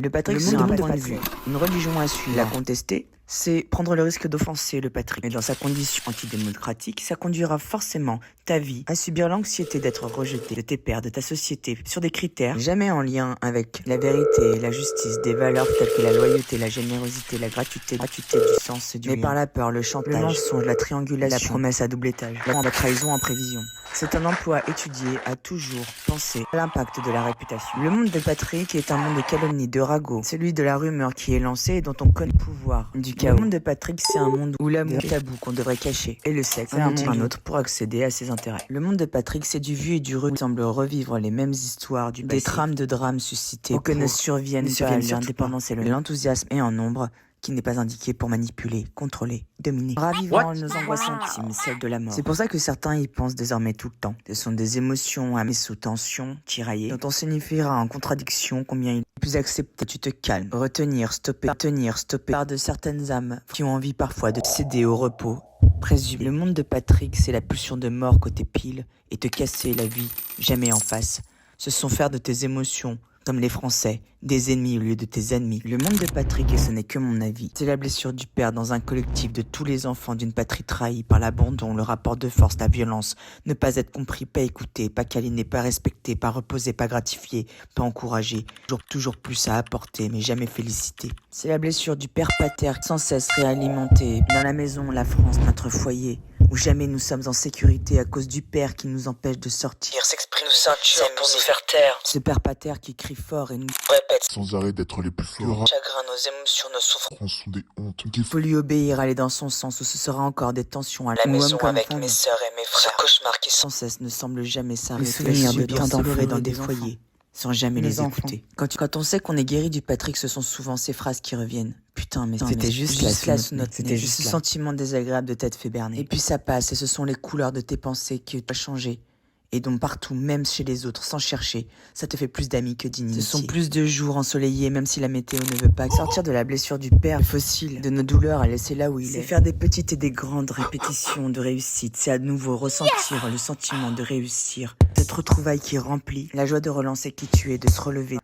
meurt. Le Patrick, c'est un point de vue, une religion à suivre. La contester, c'est prendre le risque d'offenser le Patrick. Mais dans sa condition antidémocratique, ça conduira forcément ta vie à subir l'anxiété d'être rejeté de tes pairs, de ta société, sur des critères jamais en lien avec la vérité, la justice, des valeurs telles que la loyauté, la générosité, la gratuité du sens, mais par la peur, le chantage, le mensonge, la triangulation, la promesse à double étage, la trahison en prévision. C'est un emploi étudié à toujours penser à l'impact de la réputation. Le monde de Patrick est un monde de calomnie, de ragots, celui de la rumeur qui est lancée et dont on connaît le pouvoir du chaos. Le monde de Patrick, c'est un monde où l'amour est tabou qu'on devrait cacher et le sexe un autre pour accéder à ses intérêts. Le monde de Patrick, c'est du vu et du revu, semble revivre les mêmes histoires du passé, des trames de drames suscités pour que ne surviennent pas l'indépendance et l'enthousiasme et en nombre qui n'est pas indiqué pour manipuler, contrôler, dominer. Ravivant nos angoisses intimes, celles de la mort. C'est pour ça que certains y pensent désormais tout le temps. Ce sont des émotions à sous tension, tiraillées, dont on signifiera en contradiction combien il est plus accepté. Tu te calmes, retenir, stopper par de certaines âmes qui ont envie parfois de céder au repos présumé. Le monde de Patrick, c'est la pulsion de mort côté pile et te casser la vie jamais en face. Ce sont faire de tes émotions, comme les Français, des ennemis au lieu de tes ennemis. Le monde de Patrick, et ce n'est que mon avis, c'est la blessure du père dans un collectif de tous les enfants d'une patrie trahie par l'abandon, le rapport de force, la violence, ne pas être compris, pas écouté, pas câliné, pas respecté, pas reposé, pas gratifié, pas encouragé, toujours plus à apporter, mais jamais félicité. C'est la blessure du père pater sans cesse réalimenté dans la maison, la France, notre foyer, où jamais nous sommes en sécurité à cause du père qui nous empêche de sortir, s'exprime, nous ceinture pour nous faire taire. Ce père pater qui crie fort et nous répète sans arrêt d'être les plus forts. Chagrin, nos émotions, nos souffrances sont des hontes. Il faut lui obéir, aller dans son sens, où ce sera encore des tensions à la maison avec mes sœurs et mes frères. Ce cauchemar qui sans cesse ne semble jamais s'arrêter. Le souvenir de tant d'enfants dans des foyers, sans jamais les écouter. Quand on sait qu'on est guéri du Patrick, ce sont souvent ces phrases qui reviennent. Putain, mais c'était juste là sous notre nez. Juste ce sentiment désagréable de t'être fait berner. Et puis ça passe, et ce sont les couleurs de tes pensées qui ont changé. Et donc partout, même chez les autres, sans chercher, ça te fait plus d'amis que d'initiés. Ce sont plus de jours ensoleillés, même si la météo ne veut pas. Sortir de la blessure du père fossile, de nos douleurs à laisser là où il est. C'est faire des petites et des grandes répétitions de réussite. C'est à nouveau ressentir le sentiment de réussir. Cette retrouvaille qui remplit, la joie de relancer qui tu es, de se relever.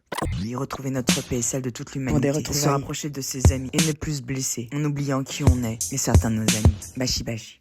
Et retrouver notre paix et celle de toute l'humanité. De se rapprocher de ses amis et ne plus se blesser, en oubliant qui on est et certains de nos amis. Bashi bashi.